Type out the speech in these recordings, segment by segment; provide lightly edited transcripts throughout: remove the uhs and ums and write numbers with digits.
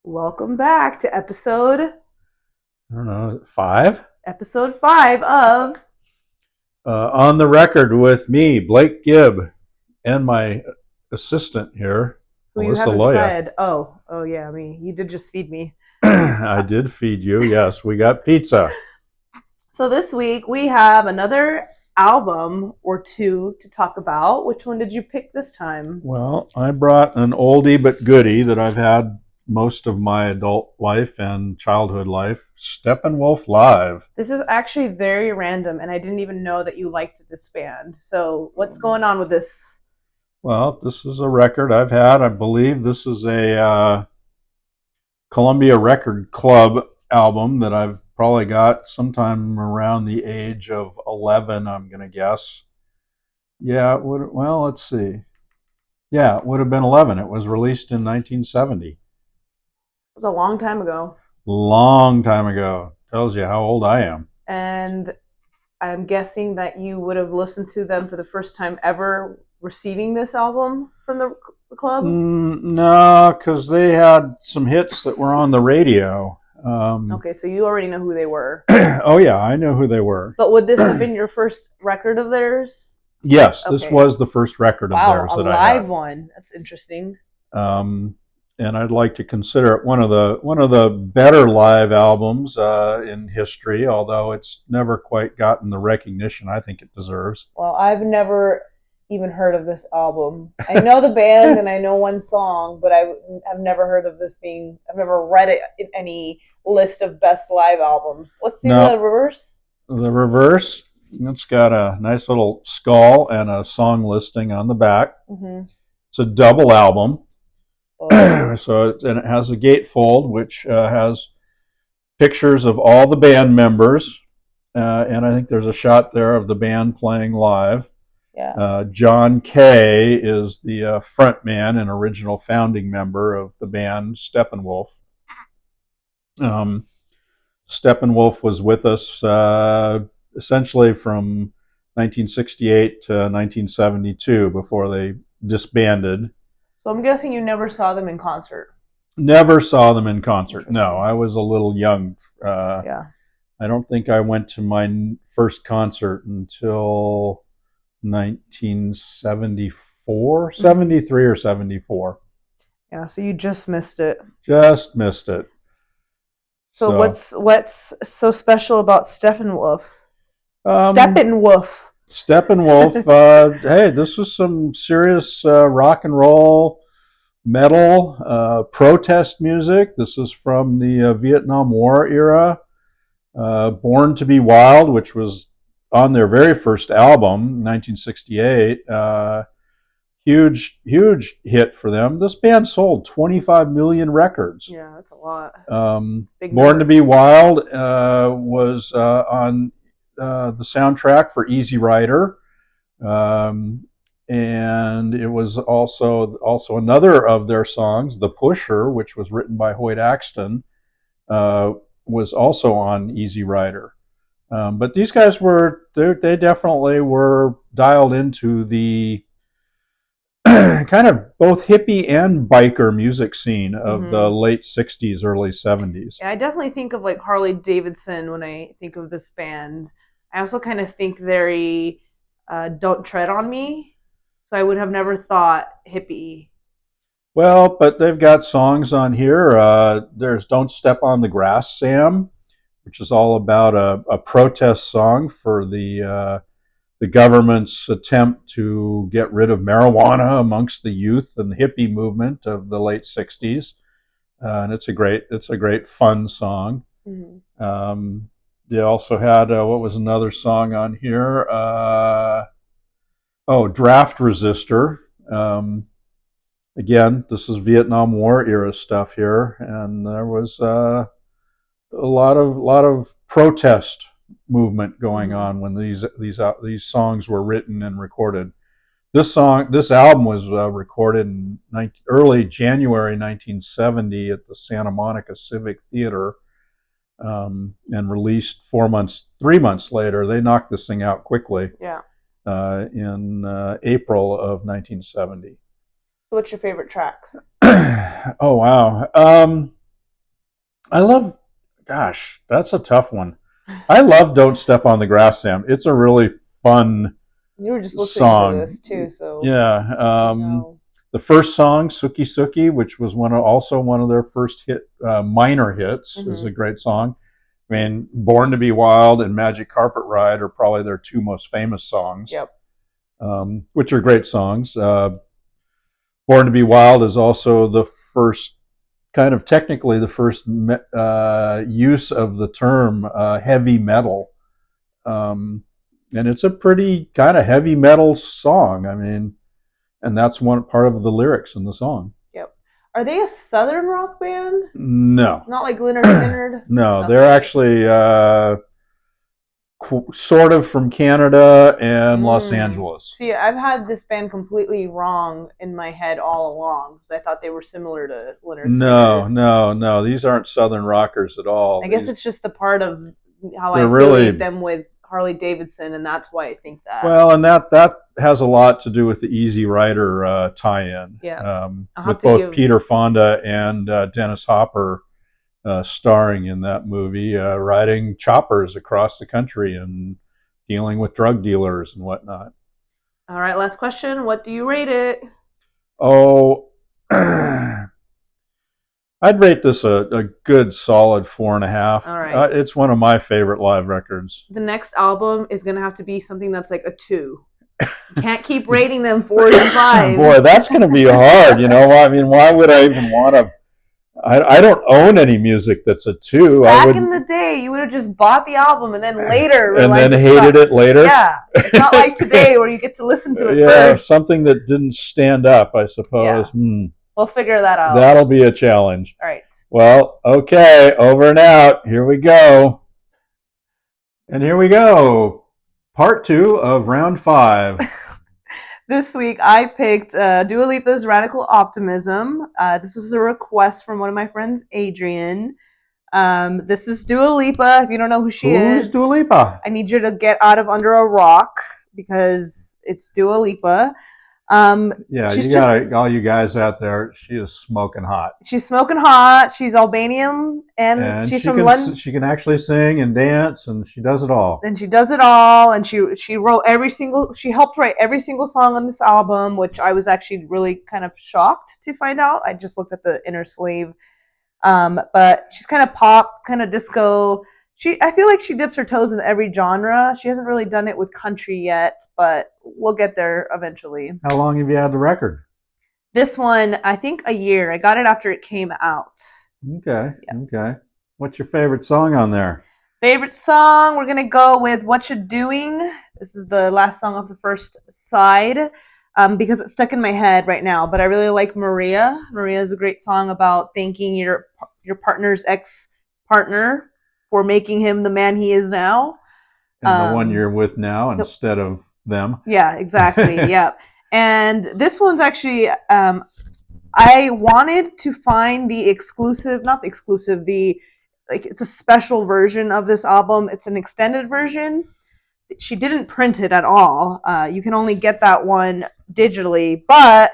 Welcome back to I don't know, 5? episode 5 of On the record with me, Blake Gibb, and my assistant here, Who You Melissa Haven't Loya. Fed. Oh yeah, me. You did just feed me. I did feed you. Yes, we got pizza. So this week we have another album or two to talk about. Which one did you pick this time? Well, I brought an oldie but goodie that I've had most of my adult life and childhood life, Steppenwolf Live. This is actually very random, and I didn't even know that you liked this band. So what's going on with this? Well, this is a record I've had. I believe this is a Columbia Record Club album that I've probably got sometime around the age of 11, I'm going to guess. Yeah, well, let's see. Yeah, it would have been 11. It was released in 1970. It was a long time ago. Long time ago. Tells you how old I am. And I'm guessing that you would have listened to them for the first time ever receiving this album from the club? No, because they had some hits that were on the radio. Okay, so you already know who they were. Oh, yeah, I know who they were. But would this have been your first record of theirs? Yes, this was the first record of theirs that I had. A live one. That's interesting. And I'd like to consider it one of the better live albums in history, although it's never quite gotten the recognition I think it deserves. Well, I've never even heard of this album. I know the band and I know one song, but I've never heard of this being. I've never read it in any list of best live albums. Let's see the reverse. The reverse. It's got a nice little skull and a song listing on the back. Mm-hmm. It's a double album. And it has a gatefold, which has pictures of all the band members, and I think there's a shot there of the band playing live. Yeah. John Kay is the front man and original founding member of the band Steppenwolf. Steppenwolf was with us essentially from 1968 to 1972 before they disbanded. So I'm guessing you never saw them in concert. Never saw them in concert. No, I was a little young. Yeah. I don't think I went to my first concert until 1974, 73 or 74. Yeah, so you just missed it. Just missed it. So what's so special about Steppenwolf? Steppenwolf. Steppenwolf. Hey, this was some serious rock and roll, metal, protest music. This is from the Vietnam War era. Born to Be Wild, which was on their very first album, 1968. Huge hit for them. This band sold 25 million records. Yeah, that's a lot. Born to Be Wild was on the soundtrack for Easy Rider, and it was also another of their songs, The Pusher, which was written by Hoyt Axton, was also on Easy Rider. But these guys they definitely were dialed into the kind of both hippie and biker music scene of the late 60s, early 70s. Yeah, I definitely think of like Harley Davidson when I think of this band. I also kind of think very Don't Tread on Me. So I would have never thought hippie. Well, but they've got songs on here. There's Don't Step on the Grass, Sam, which is all about a protest song for the government's attempt to get rid of marijuana amongst the youth and the hippie movement of the late 60s. And it's a great fun song. Mm-hmm. They also had, what was another song on here? Draft Resistor. Again, this is Vietnam War era stuff here, and there was a lot of protest movement going on when these songs were written and recorded. This album was recorded in early January 1970 at the Santa Monica Civic Theater, and released 3 months later. They knocked this thing out quickly. Yeah. In April of 1970. What's your favorite track? Oh wow. I love. Gosh, that's a tough one. I love "Don't Step on the Grass," Sam. It's a really fun You were just listening to song. this too, so Yeah. you know. The first song, "Suki Suki," which was also one of their first minor hits, is Mm-hmm. a great song. I mean, "Born to Be Wild" and "Magic Carpet Ride" are probably their two most famous songs, Yep. which are great songs. "Born to Be Wild" is also the first, kind of technically, the first use of the term heavy metal. Um, and it's a pretty kind of heavy metal song. I mean, and that's one part of the lyrics in the song. Yep. Are they a southern rock band? No, Not like Leonard Skinner? no, they're Okay. actually sort of from Canada and Los Mm. Angeles. See, I've had this band completely wrong in my head all along because I thought they were similar to Leonard No, Skinner. no, no. These aren't Southern rockers at all. I guess it's just the part of how I They're affiliate really them with Harley Davidson, and that's why I think that. well, and that has a lot to do with the Easy Rider tie-in, Yeah. I'll have with to both give. Peter Fonda and Dennis Hopper starring in that movie, riding choppers across the country and dealing with drug dealers and whatnot. All right, last question. What do you rate it? Oh, I'd rate this a good solid 4.5. All right. It's one of my favorite live records. The next album is going to have to be something that's like a 2. You can't keep rating them 4s and 5s. Boy, that's going to be hard. I mean, why would I even want to? I don't own any music that's a 2. Back in the day, you would have just bought the album and then later realized and then it hated sucked. it later. Yeah, it's not like today where you get to listen to it Yeah, first. something that didn't stand up, I suppose. Yeah. We'll figure that out. That'll be a challenge. All right. Well, okay, over and out. Here we go. And here we go. Part 2 of round 5. This week I picked Dua Lipa's Radical Optimism. This was a request from one of my friends, Adrian. This is Dua Lipa. If you don't know who she is, Who's Dua Lipa? I need you to get out of under a rock because it's Dua Lipa. Yeah, you got all you guys out there. She is smoking hot. She's smoking hot. She's Albanian, and she's from London. She can actually sing and dance, and she does it all. And she does it all. And she wrote she helped write every single song on this album, which I was actually really kind of shocked to find out. I just looked at the inner sleeve. But she's kind of pop, kind of disco. I feel like she dips her toes in every genre. She hasn't really done it with country yet, but we'll get there eventually. How long have you had the record? This one, I think a year. I got it after it came out. Okay. Yeah. Okay. What's your favorite song on there? Favorite song, we're going to go with What You Doing. This is the last song of the first side because it's stuck in my head right now. But I really like Maria. Maria is a great song about thanking your partner's ex-partner for making him the man he is now. And the one you're with now instead of them. Yeah, exactly. Yeah. And this one's actually, I wanted to find the exclusive, not the exclusive, it's a special version of this album. It's an extended version. She didn't print it at all. You can only get that one digitally, but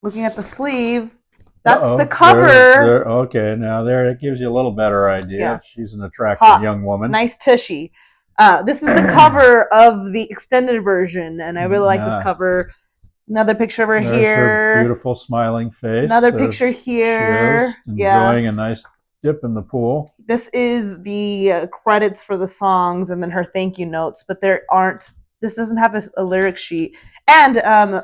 looking at the sleeve, that's the cover. Okay, now it gives you a little better idea. Yeah. She's an attractive young woman. Nice tushy. This is the cover of the extended version, and I really like this cover. Another picture of her here. Her beautiful smiling face. Another picture here. She is enjoying a nice dip in the pool. This is the credits for the songs and then her thank you notes, but this doesn't have a lyric sheet. And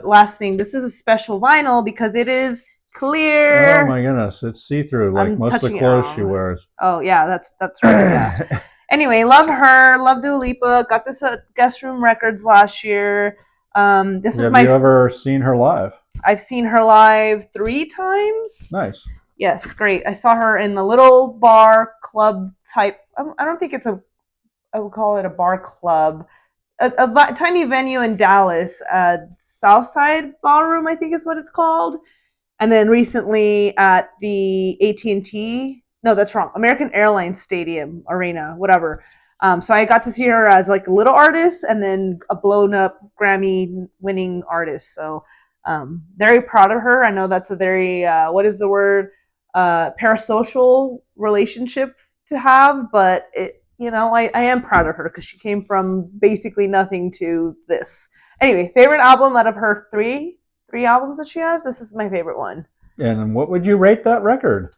last thing, this is a special vinyl because it is clear. Oh my goodness, it's see-through like most of the clothes she wears. Oh yeah, that's right. Yeah. Anyway, love her, love Dua Lipa. Got this at Guest Room Records last year. Have you ever seen her live? I've seen her live 3 times. Nice. Yes, great. I saw her in the little bar club type. I don't think I would call it a bar club. A tiny venue in Dallas, Southside Ballroom, I think is what it's called. And then recently at the AT&T, no, that's wrong, American Airlines Stadium Arena, whatever. So I got to see her as like a little artist and then a blown up Grammy winning artist. So very proud of her. I know that's a very, what is the word? parasocial relationship to have, but I am proud of her because she came from basically nothing to this. Anyway, favorite album out of her three albums that she has. This is my favorite one. And what would you rate that record?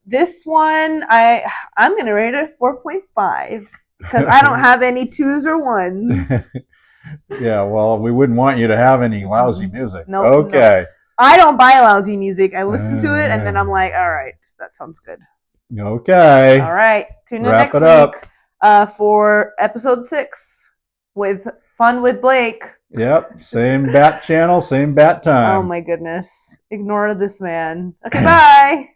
This one I'm gonna rate it 4.5 because I don't have any 2s or 1s. Yeah, well, we wouldn't want you to have any lousy music. Nope, okay. No. I don't buy lousy music. I listen to it and then I'm like, all right, that sounds good. Okay. All right. Tune in Wrap next week for episode 6 with Fun with Blake. Yep. Same bat channel, same bat time. Oh my goodness. Ignore this man. Okay, bye.